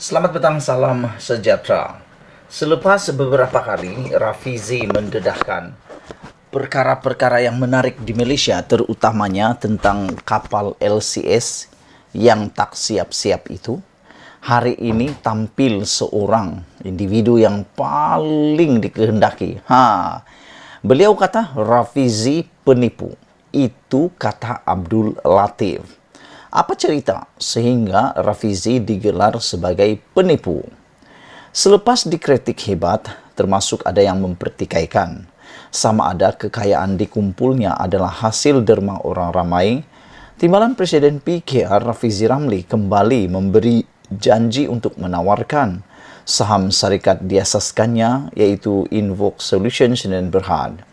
Selamat petang, salam sejahtera. Selepas beberapa kali Rafizi mendedahkan perkara-perkara yang menarik di Malaysia, terutamanya tentang kapal LCS yang tak siap-siap itu, hari ini tampil seorang individu yang paling dikehendaki. Beliau kata Rafizi penipu. Itu kata Abdul Latif. Apa cerita sehingga Rafizi digelar sebagai penipu? Selepas dikritik hebat, termasuk ada yang mempertikaikan sama ada kekayaan dikumpulnya adalah hasil derma orang ramai, Timbalan Presiden PKR Rafizi Ramli kembali memberi janji untuk menawarkan saham syarikat diasaskannya, yaitu Invoke Solutions dan Berhad.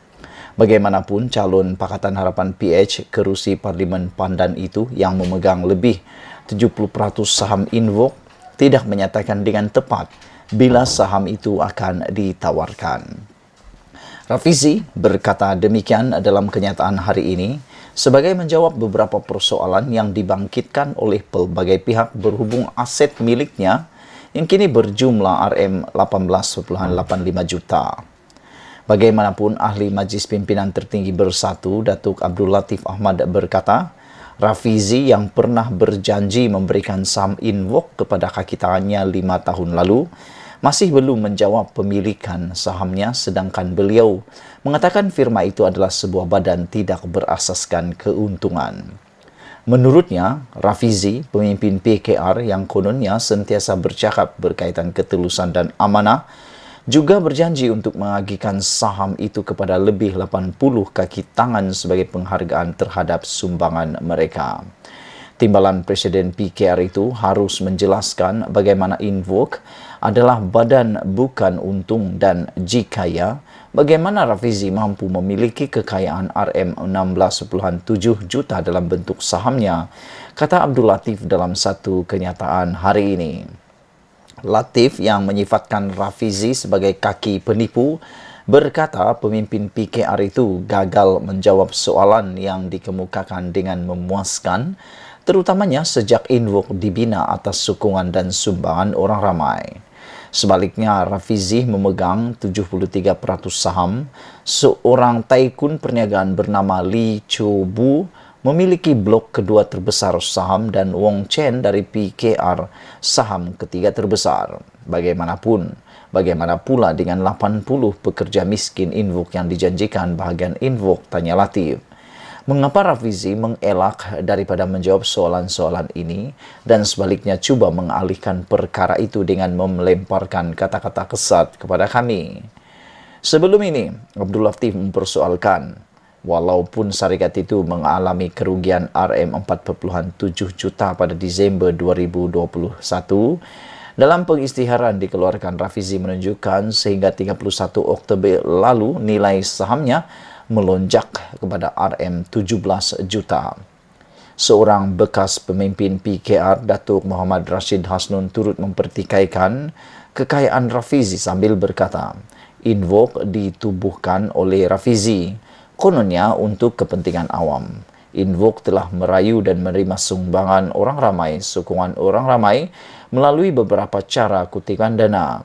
Bagaimanapun, calon Pakatan Harapan PH kerusi Parlimen Pandan itu yang memegang lebih 70% saham Invoke tidak menyatakan dengan tepat bila saham itu akan ditawarkan. Rafizi berkata demikian dalam kenyataan hari ini sebagai menjawab beberapa persoalan yang dibangkitkan oleh pelbagai pihak berhubung aset miliknya yang kini berjumlah RM18.85 juta. Bagaimanapun, ahli Majlis Pimpinan Tertinggi Bersatu, Datuk Abdul Latif Ahmad berkata, Rafizi yang pernah berjanji memberikan saham Invoke kepada kaki tangannya 5 tahun lalu, masih belum menjawab pemilikan sahamnya, sedangkan beliau mengatakan firma itu adalah sebuah badan tidak berasaskan keuntungan. Menurutnya, Rafizi, pemimpin PKR yang kononnya sentiasa bercakap berkaitan ketulusan dan amanah, juga berjanji untuk menagihkan saham itu kepada lebih 80 kaki tangan sebagai penghargaan terhadap sumbangan mereka. Timbalan Presiden PKR itu harus menjelaskan bagaimana Invoke adalah badan bukan untung dan jika ya, bagaimana Rafizi mampu memiliki kekayaan RM16.7 juta dalam bentuk sahamnya, kata Abdul Latif dalam satu kenyataan hari ini. Latif yang menyifatkan Rafizi sebagai kaki penipu berkata pemimpin PKR itu gagal menjawab soalan yang dikemukakan dengan memuaskan, terutamanya sejak Invoke dibina atas sokongan dan sumbangan orang ramai. Sebaliknya, Rafizi memegang 73% saham. Seorang taikun perniagaan bernama Lee Cho Bu memiliki blok kedua terbesar saham dan Wong Chen dari PKR saham ketiga terbesar. Bagaimana pula dengan 80 pekerja miskin Invoke yang dijanjikan bahagian Invoke, tanya Latif. Mengapa Rafizi mengelak daripada menjawab soalan-soalan ini dan sebaliknya cuba mengalihkan perkara itu dengan melemparkan kata-kata kesat kepada kami? Sebelum ini, Abdul Latif mempersoalkan, walaupun syarikat itu mengalami kerugian RM4.7 juta pada Disember 2021, dalam pengisytiharan dikeluarkan Rafizi menunjukkan sehingga 31 Oktober lalu nilai sahamnya melonjak kepada RM17 juta. Seorang bekas pemimpin PKR, Datuk Muhammad Rashid Hasnun turut mempertikaikan kekayaan Rafizi sambil berkata, Invoke ditubuhkan oleh Rafizi, kononnya untuk kepentingan awam. Invoke telah merayu dan menerima sumbangan orang ramai, sokongan orang ramai melalui beberapa cara kutipan dana.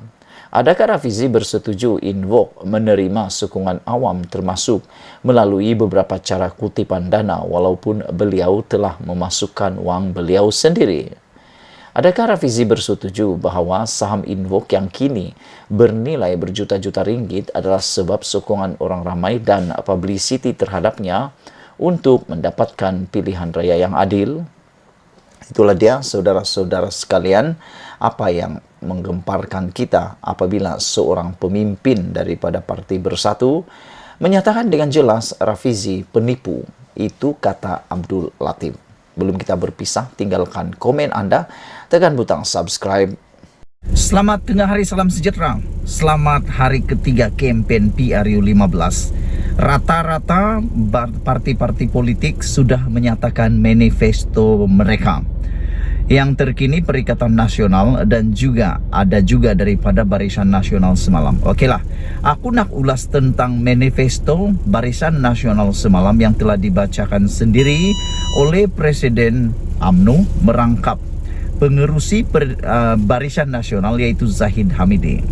Adakah Rafizi bersetuju Invoke menerima sokongan awam termasuk melalui beberapa cara kutipan dana walaupun beliau telah memasukkan wang beliau sendiri? Adakah Rafizi bersetuju bahawa saham Invoke yang kini bernilai berjuta-juta ringgit adalah sebab sokongan orang ramai dan publicity terhadapnya untuk mendapatkan pilihan raya yang adil? Itulah dia, saudara-saudara sekalian, apa yang menggemparkan kita apabila seorang pemimpin daripada Parti Bersatu menyatakan dengan jelas Rafizi penipu. Itu kata Abdul Latif. Belum kita berpisah, tinggalkan komen Anda, tekan butang subscribe. Selamat tengah hari, salam sejahtera. Selamat hari ketiga kempen PRU 15. Rata-rata parti-parti politik sudah menyatakan manifesto mereka. Yang terkini Perikatan Nasional dan juga ada juga daripada Barisan Nasional semalam. Okeylah, aku nak ulas tentang manifesto Barisan Nasional semalam yang telah dibacakan sendiri oleh Presiden UMNO merangkap pengerusi Barisan Nasional yaitu Zahid Hamidi.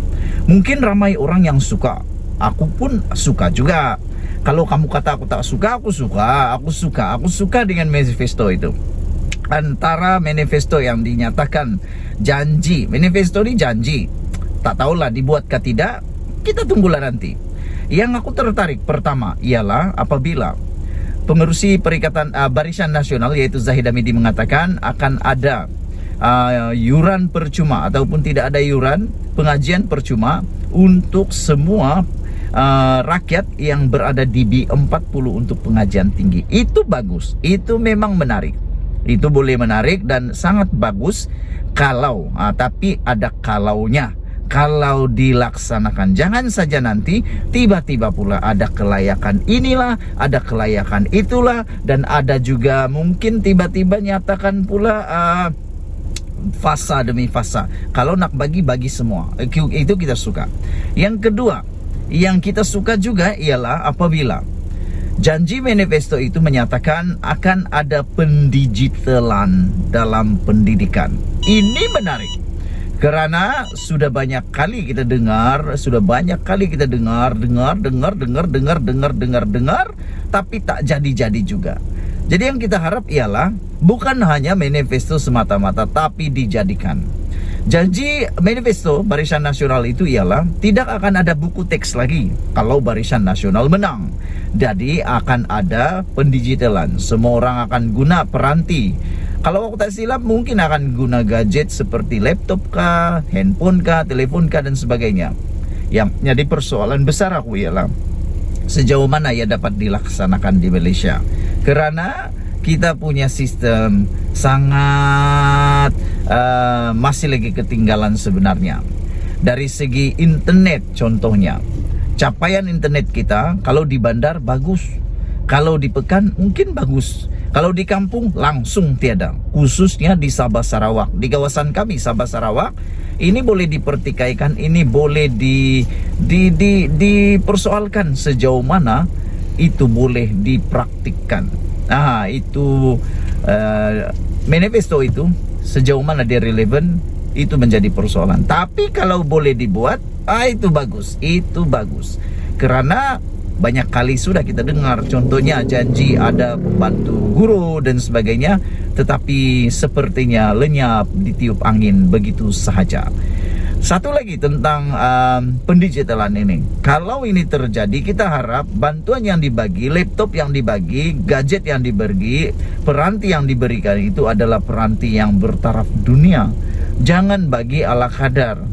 Mungkin ramai orang yang suka, aku pun suka juga. Kalau kamu kata aku tak suka, aku suka dengan manifesto itu. Antara manifesto yang dinyatakan janji, manifesto ini janji, tak tahulah dibuatkah tidak, kita tunggulah nanti. Yang aku tertarik pertama ialah apabila pengerusi Barisan Nasional yaitu Zahid Hamidi mengatakan akan ada yuran percuma ataupun tidak ada yuran pengajian percuma untuk semua rakyat yang berada di B40 untuk pengajian tinggi. Itu bagus, itu memang menarik, itu boleh menarik dan sangat bagus kalau tapi ada kalaunya. Kalau dilaksanakan, jangan saja nanti tiba-tiba pula ada kelayakan inilah, ada kelayakan itulah, dan ada juga mungkin tiba-tiba nyatakan pula fasa demi fasa. Kalau nak bagi semua, itu kita suka. Yang kedua yang kita suka juga ialah apabila janji manifesto itu menyatakan akan ada pendigitalan dalam pendidikan. Ini menarik karena sudah banyak kali kita dengar, dengar, tapi tak jadi-jadi juga. Jadi yang kita harap ialah bukan hanya manifesto semata-mata, tapi dijadikan. Janji manifesto Barisan Nasional itu ialah tidak akan ada buku teks lagi kalau Barisan Nasional menang. Jadi akan ada pendigitalan. Semua orang akan guna peranti. Kalau aku tak silap mungkin akan guna gadget seperti laptop kah, handphone kah, telepon kah dan sebagainya. Yang jadi persoalan besar aku ialah sejauh mana ia dapat dilaksanakan di Malaysia. Karena kita punya sistem sangat masih lagi ketinggalan sebenarnya. Dari segi internet contohnya, capaian internet kita kalau di bandar bagus, kalau di pekan mungkin bagus, kalau di kampung langsung tiada. Khususnya di Sabah Sarawak, di kawasan kami Sabah Sarawak, ini boleh dipertikaikan, ini boleh dipersoalkan sejauh mana itu boleh dipraktikkan. Itu manifesto itu sejauh mana dia relevan, itu menjadi persoalan. Tapi kalau boleh dibuat, itu bagus. Karena banyak kali sudah kita dengar, contohnya janji ada pembantu guru dan sebagainya, tetapi sepertinya lenyap ditiup angin begitu sahaja. Satu lagi tentang pendigitalan ini. Kalau ini terjadi, kita harap bantuan yang dibagi, laptop yang dibagi, gadget yang dibagi, peranti yang diberikan itu adalah peranti yang bertaraf dunia. Jangan bagi ala kadar,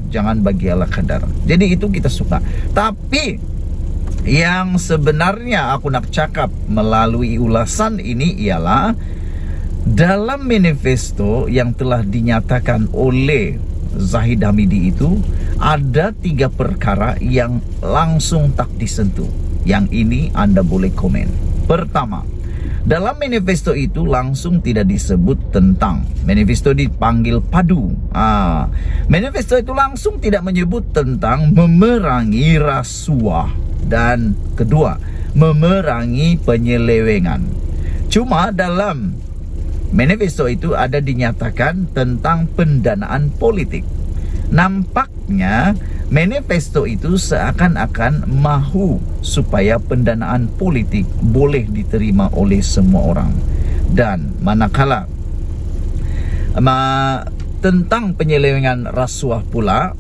Jadi itu kita suka. Tapi yang sebenarnya aku nak cakap melalui ulasan ini ialah dalam manifesto yang telah dinyatakan oleh Zahid Hamidi itu ada 3 perkara yang langsung tak disentuh. Yang ini Anda boleh komen. Pertama, dalam manifesto itu langsung tidak disebut tentang, manifesto dipanggil padu. Manifesto itu langsung tidak menyebut tentang memerangi rasuah dan kedua, memerangi penyelewengan. Cuma dalam manifesto itu ada dinyatakan tentang pendanaan politik. Nampaknya manifesto itu seakan-akan mahu supaya pendanaan politik boleh diterima oleh semua orang. Dan manakala tentang penyelewengan rasuah pula,